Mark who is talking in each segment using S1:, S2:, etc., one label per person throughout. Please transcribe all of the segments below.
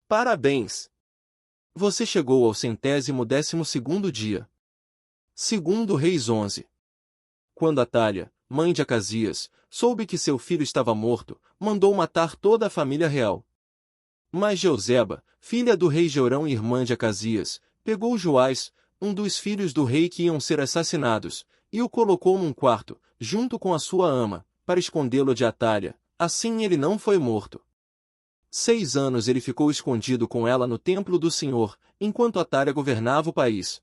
S1: Parabéns! Você chegou ao 112º dia. Segundo Reis 11. Quando Atália, mãe de Acasias, soube que seu filho estava morto, mandou matar toda a família real. Mas Jeozeba, filha do rei Jeorão e irmã de Acasias, pegou Joás, um dos filhos do rei que iam ser assassinados, e o colocou num quarto, junto com a sua ama, para escondê-lo de Atália, assim ele não foi morto. 6 anos ele ficou escondido com ela no templo do Senhor, enquanto Atália governava o país.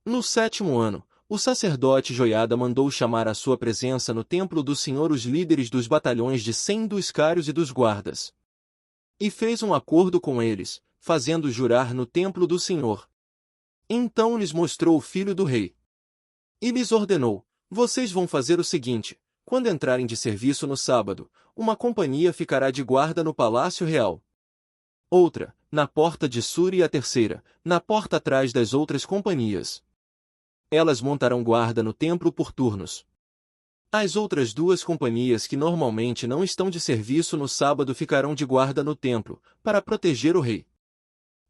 S1: No 7º ano, o sacerdote Joiada mandou chamar à sua presença no templo do Senhor os líderes dos batalhões de 100 dos cários e dos guardas. E fez um acordo com eles, fazendo jurar no templo do Senhor. Então lhes mostrou o filho do rei. E lhes ordenou: vocês vão fazer o seguinte: quando entrarem de serviço no sábado, uma companhia ficará de guarda no palácio real. Outra, na porta de Sur, e a terceira, na porta atrás das outras companhias. Elas montarão guarda no templo por turnos. As outras 2 companhias que normalmente não estão de serviço no sábado ficarão de guarda no templo, para proteger o rei.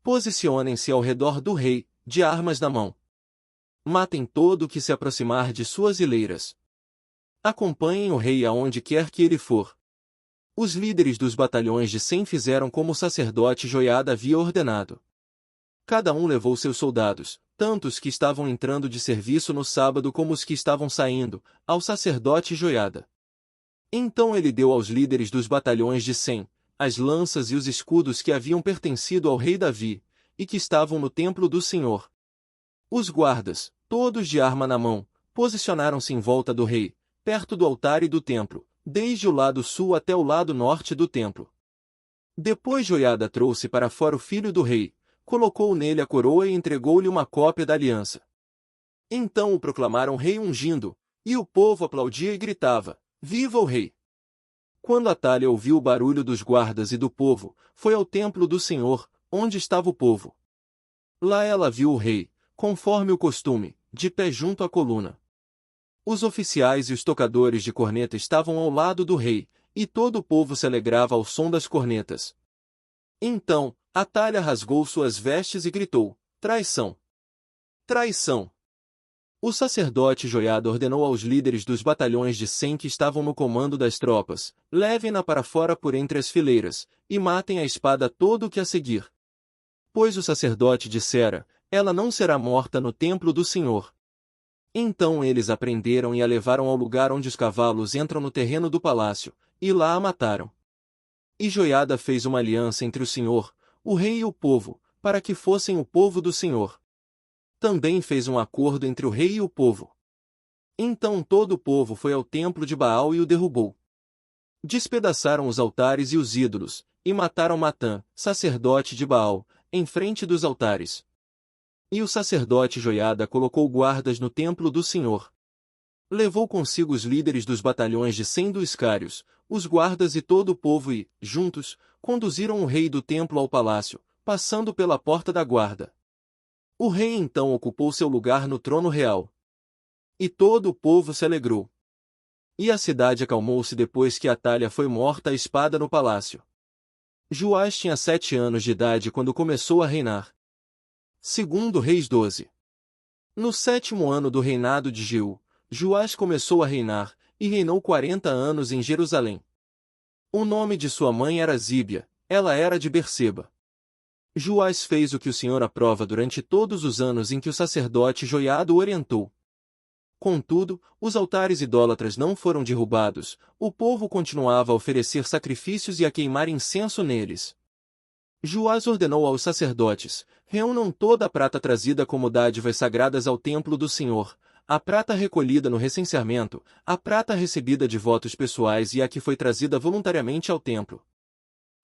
S1: Posicionem-se ao redor do rei, de armas na mão. Matem todo o que se aproximar de suas hileiras. Acompanhem o rei aonde quer que ele for. Os líderes dos batalhões de 100 fizeram como o sacerdote Joiada havia ordenado. Cada um levou seus soldados, tanto os que estavam entrando de serviço no sábado como os que estavam saindo, ao sacerdote Joiada. Então ele deu aos líderes dos batalhões de 100, as lanças e os escudos que haviam pertencido ao rei Davi, e que estavam no templo do Senhor. Os guardas, todos de arma na mão, posicionaram-se em volta do rei, perto do altar e do templo, desde o lado sul até o lado norte do templo. Depois Joiada trouxe para fora o filho do rei, colocou nele a coroa e entregou-lhe uma cópia da aliança. Então o proclamaram rei ungindo, e o povo aplaudia e gritava: Viva o rei! Quando Atália ouviu o barulho dos guardas e do povo, foi ao templo do Senhor, onde estava o povo. Lá ela viu o rei, conforme o costume, de pé junto à coluna. Os oficiais e os tocadores de corneta estavam ao lado do rei, e todo o povo se alegrava ao som das cornetas. Então, Atália rasgou suas vestes e gritou: Traição! Traição! O sacerdote Joiada ordenou aos líderes dos batalhões de 100 que estavam no comando das tropas: levem-na para fora por entre as fileiras, e matem a espada todo o que a seguir. Pois o sacerdote dissera: ela não será morta no templo do Senhor. Então eles a prenderam e a levaram ao lugar onde os cavalos entram no terreno do palácio, e lá a mataram. E Joiada fez uma aliança entre o Senhor, o rei e o povo, para que fossem o povo do Senhor. Também fez um acordo entre o rei e o povo. Então todo o povo foi ao templo de Baal e o derrubou. Despedaçaram os altares e os ídolos, e mataram Matã, sacerdote de Baal, em frente dos altares. E o sacerdote Joiada colocou guardas no templo do Senhor. Levou consigo os líderes dos batalhões de 100 dos cários, os guardas e todo o povo e, juntos, conduziram o rei do templo ao palácio, passando pela porta da guarda. O rei então ocupou seu lugar no trono real. E todo o povo se alegrou. E a cidade acalmou-se depois que Atália foi morta à espada no palácio. Joás tinha 7 anos de idade quando começou a reinar. Segundo Reis 12. No 7º ano do reinado de Jeú, Joás começou a reinar, e reinou 40 anos em Jerusalém. O nome de sua mãe era Zíbia, ela era de Berseba. Joás fez o que o Senhor aprova durante todos os anos em que o sacerdote Joiada o orientou. Contudo, os altares idólatras não foram derrubados, o povo continuava a oferecer sacrifícios e a queimar incenso neles. Joás ordenou aos sacerdotes: reúnam toda a prata trazida como dádivas sagradas ao templo do Senhor, a prata recolhida no recenseamento, a prata recebida de votos pessoais e a que foi trazida voluntariamente ao templo.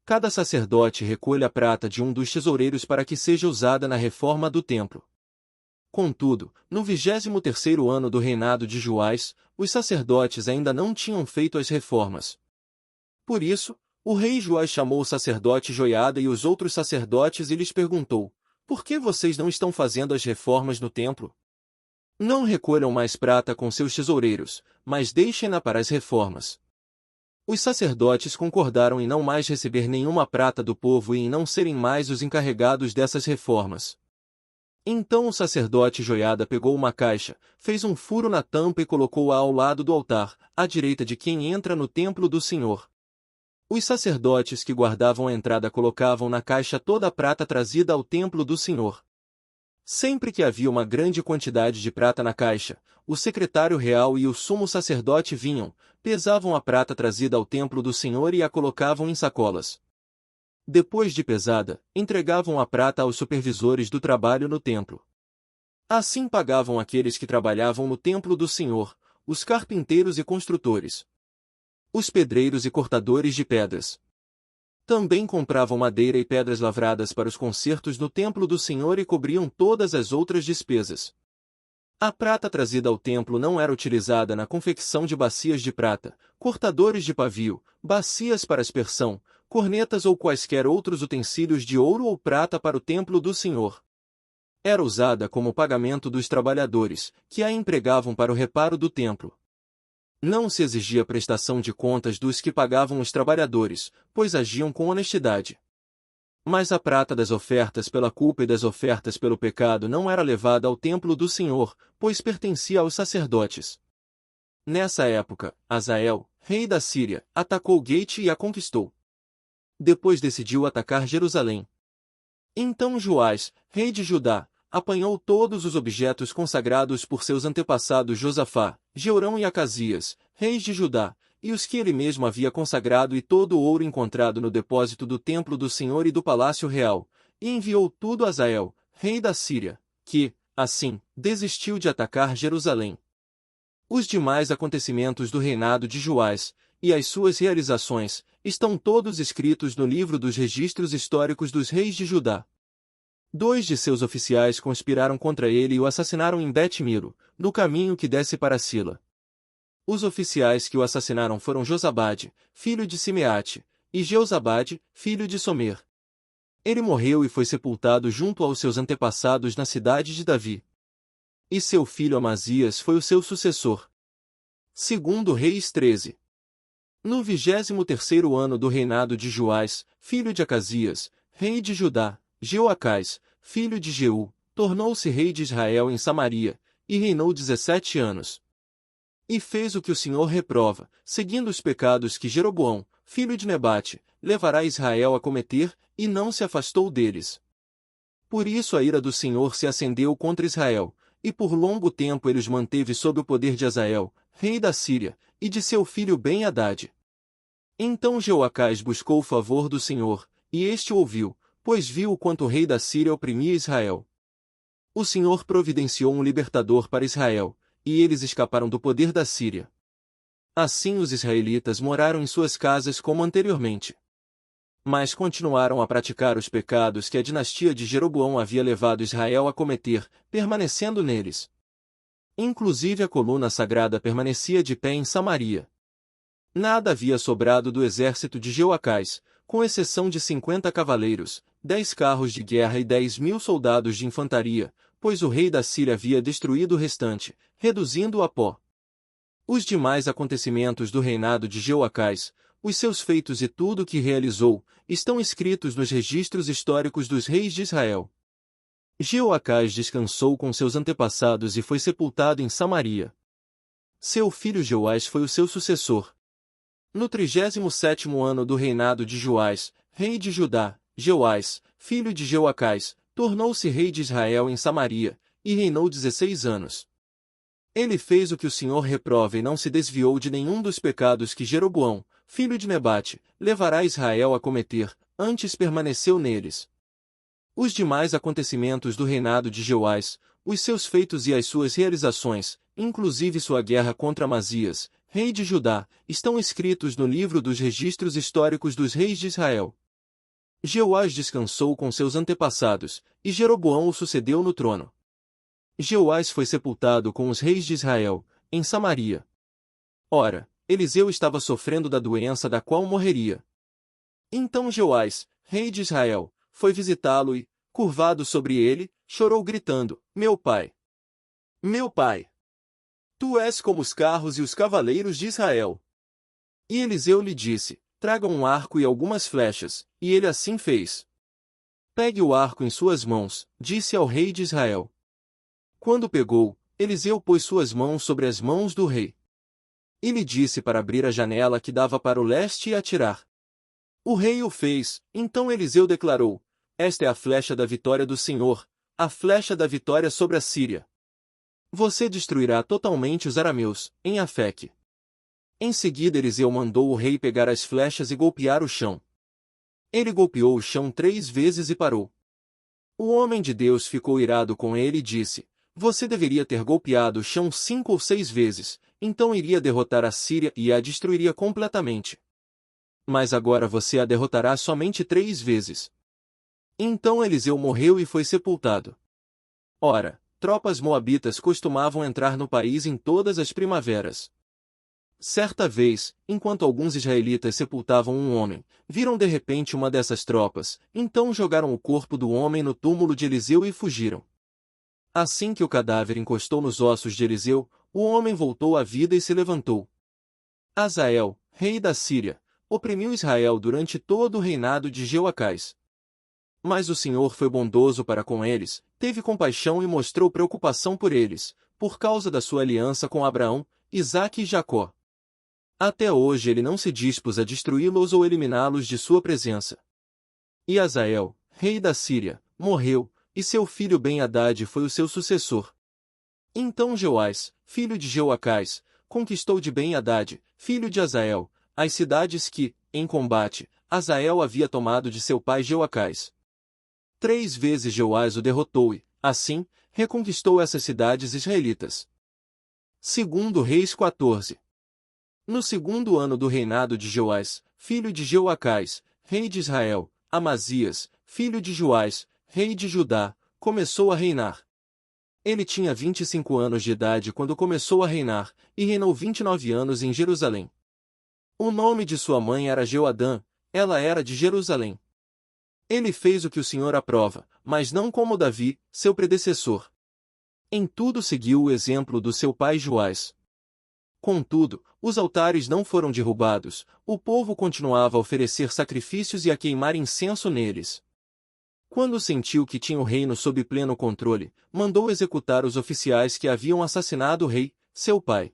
S1: Cada sacerdote recolhe a prata de um dos tesoureiros para que seja usada na reforma do templo. Contudo, no 23º ano do reinado de Joás, os sacerdotes ainda não tinham feito as reformas. Por isso, o rei Joás chamou o sacerdote Joiada e os outros sacerdotes e lhes perguntou: por que vocês não estão fazendo as reformas no templo? Não recolham mais prata com seus tesoureiros, mas deixem-na para as reformas. Os sacerdotes concordaram em não mais receber nenhuma prata do povo e em não serem mais os encarregados dessas reformas. Então o sacerdote Joiada pegou uma caixa, fez um furo na tampa e colocou-a ao lado do altar, à direita de quem entra no templo do Senhor. Os sacerdotes que guardavam a entrada colocavam na caixa toda a prata trazida ao templo do Senhor. Sempre que havia uma grande quantidade de prata na caixa, o secretário real e o sumo sacerdote vinham, pesavam a prata trazida ao templo do Senhor e a colocavam em sacolas. Depois de pesada, entregavam a prata aos supervisores do trabalho no templo. Assim pagavam aqueles que trabalhavam no templo do Senhor, os carpinteiros e construtores, os pedreiros e cortadores de pedras. Também compravam madeira e pedras lavradas para os concertos no templo do Senhor e cobriam todas as outras despesas. A prata trazida ao templo não era utilizada na confecção de bacias de prata, cortadores de pavio, bacias para aspersão, cornetas ou quaisquer outros utensílios de ouro ou prata para o templo do Senhor. Era usada como pagamento dos trabalhadores, que a empregavam para o reparo do templo. Não se exigia prestação de contas dos que pagavam os trabalhadores, pois agiam com honestidade. Mas a prata das ofertas pela culpa e das ofertas pelo pecado não era levada ao templo do Senhor, pois pertencia aos sacerdotes. Nessa época, Hazael, rei da Síria, atacou Gate e a conquistou. Depois decidiu atacar Jerusalém. Então Joás, rei de Judá, apanhou todos os objetos consagrados por seus antepassados Josafá, Jeorão e Acasias, reis de Judá, e os que ele mesmo havia consagrado e todo o ouro encontrado no depósito do templo do Senhor e do palácio real, e enviou tudo a Hazael, rei da Síria, que, assim, desistiu de atacar Jerusalém. Os demais acontecimentos do reinado de Joás, e as suas realizações, estão todos escritos no livro dos registros históricos dos reis de Judá. 2 de seus oficiais conspiraram contra ele e o assassinaram em Bet-Milo, no caminho que desce para Sila. Os oficiais que o assassinaram foram Josabade, filho de Simeate, e Jeozabade, filho de Somer. Ele morreu e foi sepultado junto aos seus antepassados na cidade de Davi. E seu filho Amazias foi o seu sucessor. Segundo Reis 13. No 23º ano do reinado de Joás, filho de Acasias, rei de Judá, Jeoacás, filho de Jeú, tornou-se rei de Israel em Samaria, e reinou 17 anos. E fez o que o Senhor reprova, seguindo os pecados que Jeroboão, filho de Nebate, levará Israel a cometer, e não se afastou deles. Por isso a ira do Senhor se acendeu contra Israel, e por longo tempo ele os manteve sob o poder de Hazael, rei da Síria, e de seu filho Ben-Hadad. Então Jeoacás buscou o favor do Senhor, e este o ouviu, pois viu o quanto o rei da Síria oprimia Israel. O Senhor providenciou um libertador para Israel, e eles escaparam do poder da Síria. Assim os israelitas moraram em suas casas como anteriormente. Mas continuaram a praticar os pecados que a dinastia de Jeroboão havia levado Israel a cometer, permanecendo neles. Inclusive a coluna sagrada permanecia de pé em Samaria. Nada havia sobrado do exército de Jeoacás, com exceção de 50 cavaleiros, 10 carros de guerra e 10.000 soldados de infantaria, pois o rei da Síria havia destruído o restante, reduzindo-o a pó. Os demais acontecimentos do reinado de Jeoacás, os seus feitos e tudo o que realizou, estão escritos nos registros históricos dos reis de Israel. Jeoacás descansou com seus antepassados e foi sepultado em Samaria. Seu filho Joás foi o seu sucessor. No 37º ano do reinado de Joás, rei de Judá, Joás, filho de Jeoacás, tornou-se rei de Israel em Samaria, e reinou 16 anos. Ele fez o que o Senhor reprova e não se desviou de nenhum dos pecados que Jeroboão, filho de Nebate, levará Israel a cometer, antes permaneceu neles. Os demais acontecimentos do reinado de Joás, os seus feitos e as suas realizações, inclusive sua guerra contra Amazias, rei de Judá, estão escritos no livro dos registros históricos dos reis de Israel. Jeoás descansou com seus antepassados, e Jeroboão o sucedeu no trono. Jeoás foi sepultado com os reis de Israel, em Samaria. Ora, Eliseu estava sofrendo da doença da qual morreria. Então Joás, rei de Israel, foi visitá-lo e, curvado sobre ele, chorou gritando: Meu pai! Meu pai! Tu és como os carros e os cavaleiros de Israel. E Eliseu lhe disse, traga um arco e algumas flechas, e ele assim fez. Pegue o arco em suas mãos, disse ao rei de Israel. Quando pegou, Eliseu pôs suas mãos sobre as mãos do rei. E lhe disse para abrir a janela que dava para o leste e atirar. O rei o fez, então Eliseu declarou, esta é a flecha da vitória do Senhor, a flecha da vitória sobre a Síria. Você destruirá totalmente os arameus, em Afeque. Em seguida Eliseu mandou o rei pegar as flechas e golpear o chão. Ele golpeou o chão 3 vezes e parou. O homem de Deus ficou irado com ele e disse, você deveria ter golpeado o chão 5 ou 6 vezes, então iria derrotar a Síria e a destruiria completamente. Mas agora você a derrotará somente 3 vezes. Então Eliseu morreu e foi sepultado. Ora, tropas moabitas costumavam entrar no país em todas as primaveras. Certa vez, enquanto alguns israelitas sepultavam um homem, viram de repente uma dessas tropas, então jogaram o corpo do homem no túmulo de Eliseu e fugiram. Assim que o cadáver encostou nos ossos de Eliseu, o homem voltou à vida e se levantou. Hazael, rei da Síria, oprimiu Israel durante todo o reinado de Jeoacás. Mas o Senhor foi bondoso para com eles, teve compaixão e mostrou preocupação por eles, por causa da sua aliança com Abraão, Isaque e Jacó. Até hoje ele não se dispôs a destruí-los ou eliminá-los de sua presença. E Hazael, rei da Síria, morreu, e seu filho Ben-Hadad foi o seu sucessor. Então Joás, filho de Jeoacás, conquistou de Ben-Hadad, filho de Hazael, as cidades que, em combate, Hazael havia tomado de seu pai Jeoacás. 3 vezes Joás o derrotou e, assim, reconquistou essas cidades israelitas. Segundo Reis 14. No segundo ano do reinado de Joás, filho de Jeoacás, rei de Israel, Amazias, filho de Joás, rei de Judá, começou a reinar. Ele tinha 25 anos de idade quando começou a reinar, e reinou 29 anos em Jerusalém. O nome de sua mãe era Jeoadã, ela era de Jerusalém. Ele fez o que o Senhor aprova, mas não como Davi, seu predecessor. Em tudo seguiu o exemplo do seu pai Joás. Contudo, os altares não foram derrubados, o povo continuava a oferecer sacrifícios e a queimar incenso neles. Quando sentiu que tinha o reino sob pleno controle, mandou executar os oficiais que haviam assassinado o rei, seu pai.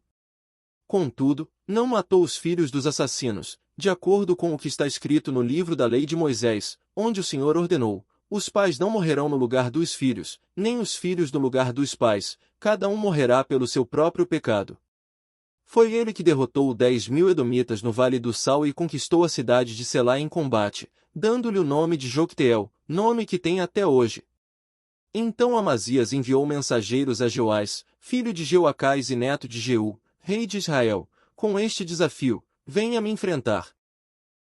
S1: Contudo, não matou os filhos dos assassinos, de acordo com o que está escrito no livro da lei de Moisés, onde o Senhor ordenou, os pais não morrerão no lugar dos filhos, nem os filhos no lugar dos pais, cada um morrerá pelo seu próprio pecado. Foi ele que derrotou 10.000 edomitas no Vale do Sal e conquistou a cidade de Selá em combate, dando-lhe o nome de Jocteel, nome que tem até hoje. Então Amazias enviou mensageiros a Joás, filho de Jeoacás e neto de Jeú, rei de Israel, com este desafio, venha me enfrentar.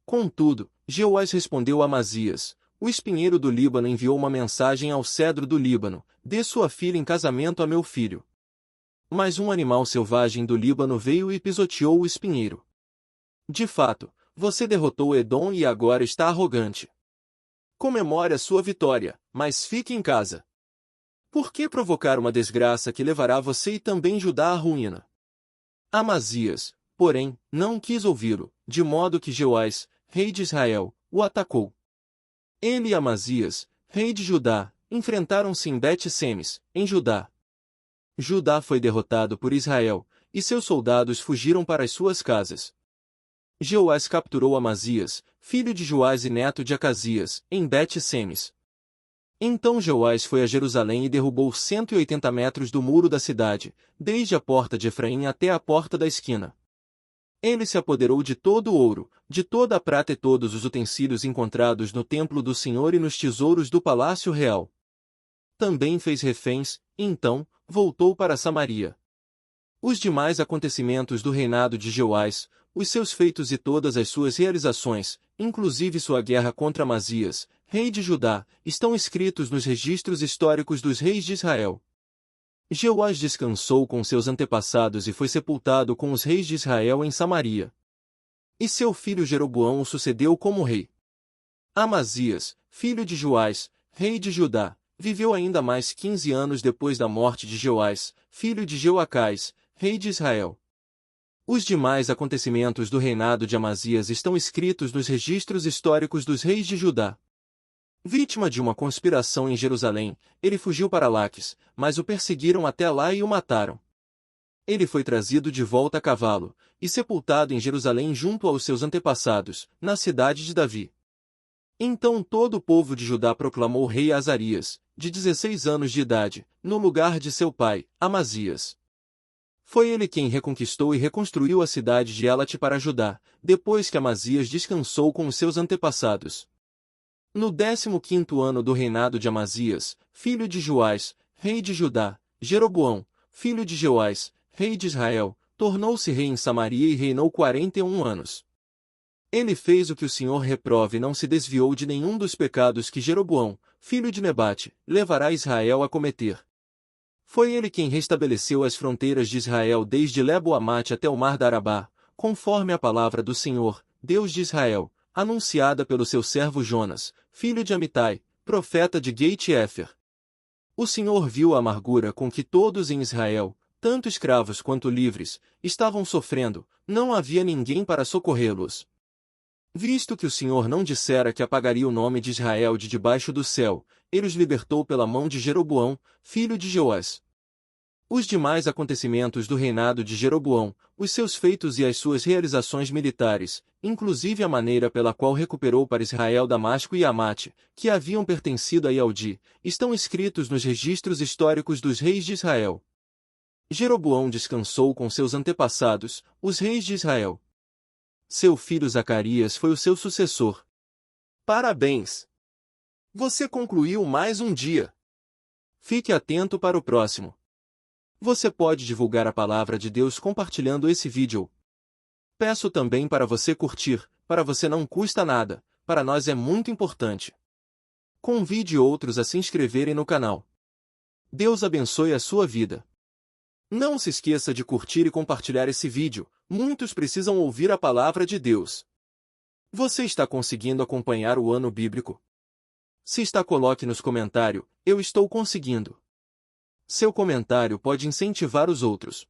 S1: Contudo, Jeoás respondeu a Amazias, o espinheiro do Líbano enviou uma mensagem ao cedro do Líbano, dê sua filha em casamento a meu filho. Mas um animal selvagem do Líbano veio e pisoteou o espinheiro. De fato, você derrotou Edom e agora está arrogante. Comemore a sua vitória, mas fique em casa. Por que provocar uma desgraça que levará você e também Judá à ruína? Amazias, porém, não quis ouvi-lo, de modo que Jeoás, rei de Israel, o atacou. Ele e Amazias, rei de Judá, enfrentaram-se em Bet-Semes, em Judá. Judá foi derrotado por Israel, e seus soldados fugiram para as suas casas. Jeoás capturou Amazias, filho de Joás e neto de Acasias, em Bet-Semes. Então Jeoás foi a Jerusalém e derrubou 180 metros do muro da cidade, desde a porta de Efraim até a porta da esquina. Ele se apoderou de todo o ouro, de toda a prata e todos os utensílios encontrados no templo do Senhor e nos tesouros do palácio real. Também fez reféns, e então, voltou para Samaria. Os demais acontecimentos do reinado de Jeoás, os seus feitos e todas as suas realizações, inclusive sua guerra contra Amazias, rei de Judá, estão escritos nos registros históricos dos reis de Israel. Jeoás descansou com seus antepassados e foi sepultado com os reis de Israel em Samaria. E seu filho Jeroboão o sucedeu como rei. Amazias, filho de Joás, rei de Judá, viveu ainda mais 15 anos depois da morte de Joás, filho de Jeoacás, rei de Israel. Os demais acontecimentos do reinado de Amazias estão escritos nos registros históricos dos reis de Judá. Vítima de uma conspiração em Jerusalém, ele fugiu para Laques, mas o perseguiram até lá e o mataram. Ele foi trazido de volta a cavalo, e sepultado em Jerusalém junto aos seus antepassados, na cidade de Davi. Então todo o povo de Judá proclamou o rei Azarias, de 16 anos de idade, no lugar de seu pai, Amazias. Foi ele quem reconquistou e reconstruiu a cidade de Elate para Judá, depois que Amazias descansou com os seus antepassados. No 15º ano do reinado de Amazias, filho de Joás, rei de Judá, Jeroboão, filho de Joás, rei de Israel, tornou-se rei em Samaria e reinou 41 anos. Ele fez o que o Senhor reprova e não se desviou de nenhum dos pecados que Jeroboão, filho de Nebate, levará Israel a cometer. Foi ele quem restabeleceu as fronteiras de Israel desde Lebo-Amate até o mar da Arabá, conforme a palavra do Senhor, Deus de Israel, anunciada pelo seu servo Jonas, filho de Amitai, profeta de Gate-Éfer. O Senhor viu a amargura com que todos em Israel, tanto escravos quanto livres, estavam sofrendo, não havia ninguém para socorrê-los. Visto que o Senhor não dissera que apagaria o nome de Israel de debaixo do céu, ele os libertou pela mão de Jeroboão, filho de Joás. Os demais acontecimentos do reinado de Jeroboão, os seus feitos e as suas realizações militares, inclusive a maneira pela qual recuperou para Israel Damasco e Amate, que haviam pertencido a Ialdi, estão escritos nos registros históricos dos reis de Israel. Jeroboão descansou com seus antepassados, os reis de Israel. Seu filho Zacarias foi o seu sucessor. Parabéns! Você concluiu mais um dia. Fique atento para o próximo. Você pode divulgar a palavra de Deus compartilhando esse vídeo. Peço também para você curtir, para você não custa nada, para nós é muito importante. Convide outros a se inscreverem no canal. Deus abençoe a sua vida. Não se esqueça de curtir e compartilhar esse vídeo, muitos precisam ouvir a palavra de Deus. Você está conseguindo acompanhar o ano bíblico? Se está, coloque nos comentários, eu estou conseguindo. Seu comentário pode incentivar os outros.